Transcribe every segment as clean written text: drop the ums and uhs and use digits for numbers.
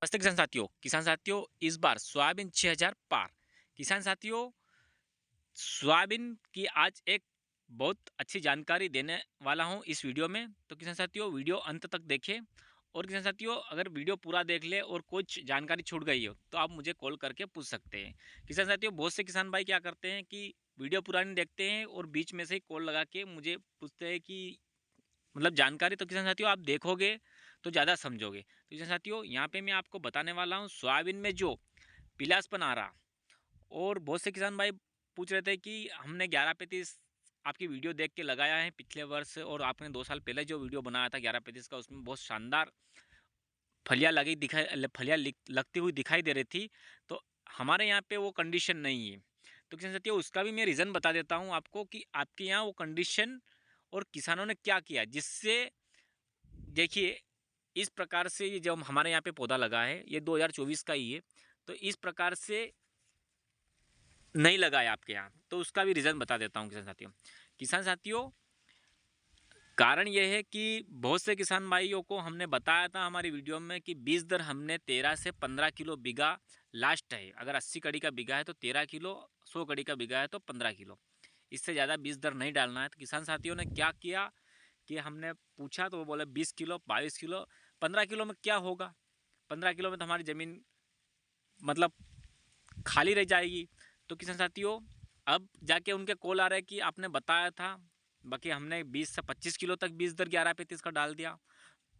नमस्ते किसान साथियों इस बार सोयाबीन 6000 पार। किसान साथियों, सोयाबीन की आज एक बहुत अच्छी जानकारी देने वाला हूं इस वीडियो में। तो किसान साथियों, वीडियो अंत तक देखें। और किसान साथियों, अगर वीडियो पूरा देख ले और कुछ जानकारी छूट गई हो तो आप मुझे कॉल करके पूछ सकते हैं। किसान साथियों, बहुत से किसान भाई क्या करते हैं कि वीडियो पूरा नहीं देखते हैं और बीच में से ही कॉल लगा के मुझे पूछते हैं कि मतलब जानकारी। तो किसान साथियों, आप देखोगे तो ज़्यादा समझोगे। तो किसान साथियों, यहाँ पे मैं आपको बताने वाला हूँ सोयाबीन में जो पीलासपन आ रहा। और बहुत से किसान भाई पूछ रहे थे कि हमने 1135 आपकी वीडियो देख के लगाया है पिछले वर्ष, और आपने 2 साल पहले जो वीडियो बनाया था 1135 का, उसमें बहुत शानदार फलियाँ लगती हुई दिखाई दे रही थी। तो हमारे यहाँ पे वो कंडीशन नहीं है। तो किसान साथियों, उसका भी मैं रीज़न बता देता हूँ आपको कि आपके यहाँ वो कंडीशन और किसानों ने क्या किया, जिससे देखिए इस प्रकार से ये जब हमारे यहाँ पे पौधा लगा है, ये 2024 का ही है। तो इस प्रकार से नहीं लगा है आपके यहाँ, तो उसका भी रीज़न बता देता हूँ किसान साथियों, कारण यह है कि बहुत से किसान भाइयों को हमने बताया था हमारी वीडियो में कि बीज दर हमने 13 से 15 किलो बीघा लास्ट है। अगर 80 कड़ी का बीघा है तो 13 किलो, 100 कड़ी का बीघा है तो 15 किलो, इससे ज़्यादा बीज दर नहीं डालना है। तो किसान साथियों ने क्या किया कि हमने पूछा तो वो बोले 20 किलो, 22 किलो, 15 किलो में क्या होगा, 15 किलो में तो हमारी ज़मीन मतलब खाली रह जाएगी। तो किसान साथियों, अब जाके उनके कॉल आ रहे हैं कि आपने बताया था, बाकी हमने 20 से 25 किलो तक बीज दर 1135 का डाल दिया।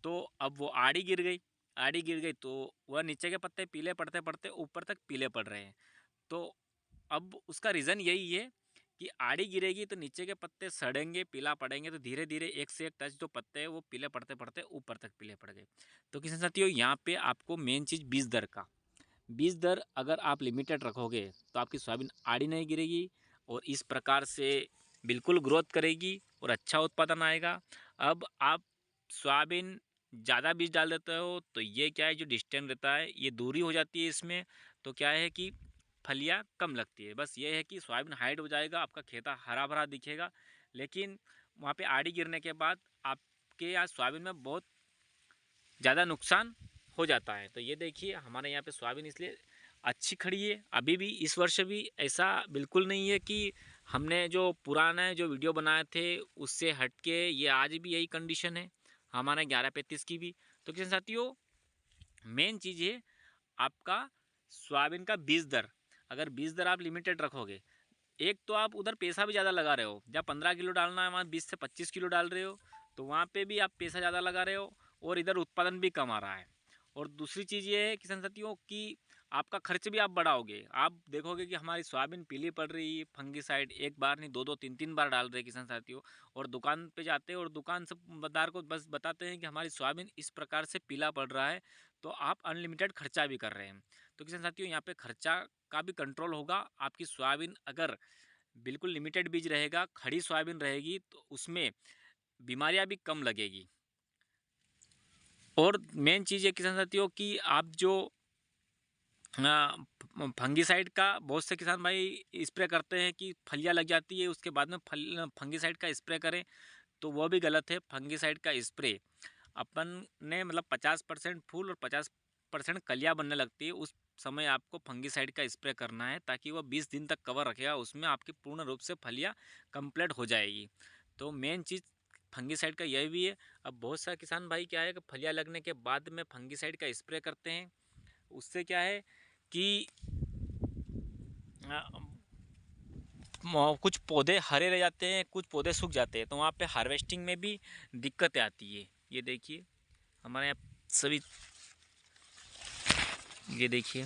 तो अब वो आड़ी गिर गई, आड़ी गिर गई तो वह नीचे के पत्ते पीले पड़ते पड़ते ऊपर तक पीले पड़ रहे हैं। तो अब उसका रीज़न यही है कि आड़ी गिरेगी तो नीचे के पत्ते सड़ेंगे, पीला पड़ेंगे, तो धीरे धीरे एक से एक टच जो पत्ते हैं वो पीले पड़ते पड़ते ऊपर तक पीले पड़ गए। तो किसान साथियों, यहाँ पे आपको मेन चीज़ बीज दर का, बीज दर अगर आप लिमिटेड रखोगे तो आपकी सोयाबीन आड़ी नहीं गिरेगी और इस प्रकार से बिल्कुल ग्रोथ करेगी और अच्छा उत्पादन आएगा। अब आप सोयाबीन ज़्यादा बीज डाल देते हो तो ये क्या है, जो डिस्टेंस रहता है ये दूरी हो जाती है इसमें, तो क्या है कि फलियाँ कम लगती है। बस ये है कि सोयाबीन हाइट हो जाएगा, आपका खेता हरा भरा दिखेगा, लेकिन वहाँ पे आड़ी गिरने के बाद आपके यहाँ सोयाबीन में बहुत ज़्यादा नुकसान हो जाता है। तो ये देखिए हमारे यहाँ पे सोयाबीन इसलिए अच्छी खड़ी है। अभी भी इस वर्ष भी ऐसा बिल्कुल नहीं है कि हमने जो पुराना जो वीडियो बनाए थे उससे हट के ये आज भी यही कंडीशन है हमारे 1135 की भी। तो किसान साथियों, मेन चीज़ है आपका सोयाबीन का बीज दर। अगर बीज दर आप लिमिटेड रखोगे, एक तो आप उधर पैसा भी ज़्यादा लगा रहे हो, जहाँ 15 किलो डालना है वहाँ 20 से 25 किलो डाल रहे हो, तो वहाँ पे भी आप पैसा ज़्यादा लगा रहे हो और इधर उत्पादन भी कम आ रहा है। और दूसरी चीज़ ये है किसान साथियों कि आपका खर्च भी आप बढ़ाओगे। आप देखोगे कि हमारी सोयाबीन पीली पड़ रही है, फंगीसाइड एक बार नहीं, दो दो तीन तीन बार डाल रहे हैं किसान साथियों। और दुकान पे जाते हैं और दुकान से बाजार को बस बताते हैं कि हमारी सोयाबीन इस प्रकार से पीला पड़ रहा है, तो आप अनलिमिटेड खर्चा भी कर रहे हैं। तो किसान साथियों, यहाँ पे खर्चा का भी कंट्रोल होगा। आपकी सोयाबीन अगर बिल्कुल लिमिटेड बीज रहेगा, खड़ी सोयाबीन रहेगी, तो उसमें बीमारियां भी कम लगेगी। और मेन चीज़ है किसान साथियों कि आप जो फंगीसाइड का बहुत से किसान भाई स्प्रे करते हैं कि फलियां लग जाती है उसके बाद में फंगीसाइड का स्प्रे करें, तो वो भी गलत है। फंगीसाइड का स्प्रे अपन ने मतलब 50% फूल और 50% कलियां बनने लगती है, उस समय आपको फंगीसाइड का स्प्रे करना है ताकि वह 20 दिन तक कवर रखेगा, उसमें आपकी पूर्ण रूप से फलियां कंप्लीट हो जाएगी। तो मेन चीज़ फंगीसाइड का यही भी है। अब बहुत सारे किसान भाई क्या है कि फलियां लगने के बाद में फंगीसाइड का स्प्रे करते हैं, उससे क्या है कि कुछ पौधे हरे रह जाते हैं, कुछ पौधे सूख जाते हैं, तो वहाँ पे हार्वेस्टिंग में भी दिक्कतें आती है। ये देखिए हमारे यहाँ सभी, ये देखिए।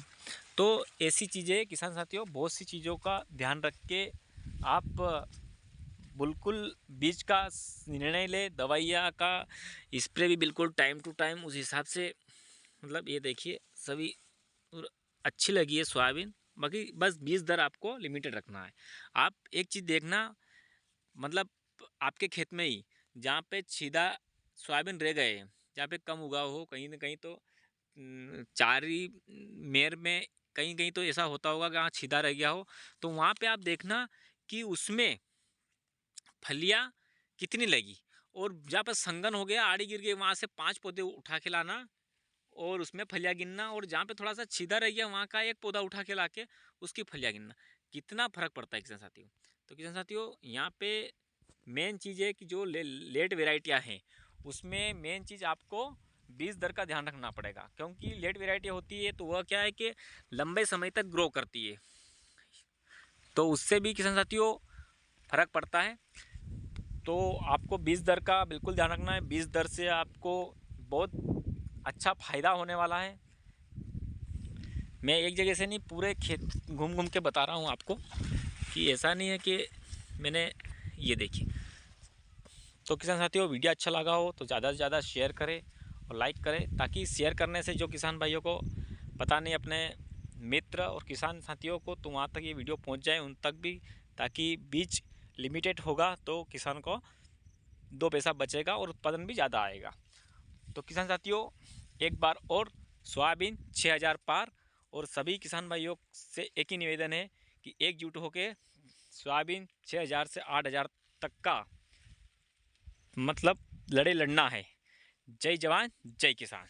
तो ऐसी चीज़ें किसान साथियों, बहुत सी चीज़ों का ध्यान रख के आप बिल्कुल बीज का निर्णय ले, दवाइयाँ का स्प्रे भी बिल्कुल टाइम टू टाइम उस हिसाब से। मतलब ये देखिए सभी अच्छी लगी है सोयाबीन, बाकी बस बीज दर आपको लिमिटेड रखना है। आप एक चीज़ देखना, मतलब आपके खेत में ही जहाँ पे सीधा सोयाबीन रह गए हैं, जहाँ पे कम उगाव हो, कहीं ना कहीं तो चारी मेर में कहीं कहीं तो ऐसा होता होगा कि वहाँ सीधा रह गया हो, तो वहाँ पे आप देखना कि उसमें फलियाँ कितनी लगी। और जहाँ पर संगन हो गया, आड़ी गिर गई, वहाँ से 5 पौधे उठा के लाना और उसमें फलियाँ गिनना, और जहाँ पे थोड़ा सा छीदा रह गया वहाँ का एक पौधा उठा के लाके उसकी फलियाँ गिनना, कितना फर्क पड़ता है किसान साथियों। तो किसान साथियों यहाँ पे मेन चीज़ है कि जो लेट वेराइटियाँ हैं उसमें मेन चीज़ आपको बीज दर का ध्यान रखना पड़ेगा, क्योंकि लेट वेराइटी होती है तो वह क्या है कि लंबे समय तक ग्रो करती है, तो उससे भी किसान साथियों फर्क पड़ता है। तो आपको बीज दर का बिल्कुल ध्यान रखना है, बीज दर से आपको बहुत अच्छा फ़ायदा होने वाला है। मैं एक जगह से नहीं पूरे खेत घूम घूम के बता रहा हूँ आपको, कि ऐसा नहीं है कि मैंने ये देखी। तो किसान साथियों वीडियो अच्छा लगा हो तो ज़्यादा से ज़्यादा शेयर करें और लाइक करें, ताकि शेयर करने से जो किसान भाइयों को पता नहीं अपने मित्र और किसान साथियों को तो वहाँ तक ये वीडियो पहुँच जाए उन तक भी, ताकि बीज लिमिटेड होगा तो किसान को 2 पैसा बचेगा और उत्पादन भी ज़्यादा आएगा। तो किसान साथियों एक बार और सोयाबीन 6000 पार, और सभी किसान भाइयों से एक ही निवेदन है कि एकजुट होकर सोयाबीन 6000 से 8000 तक का मतलब लड़ना है। जय जवान जय किसान।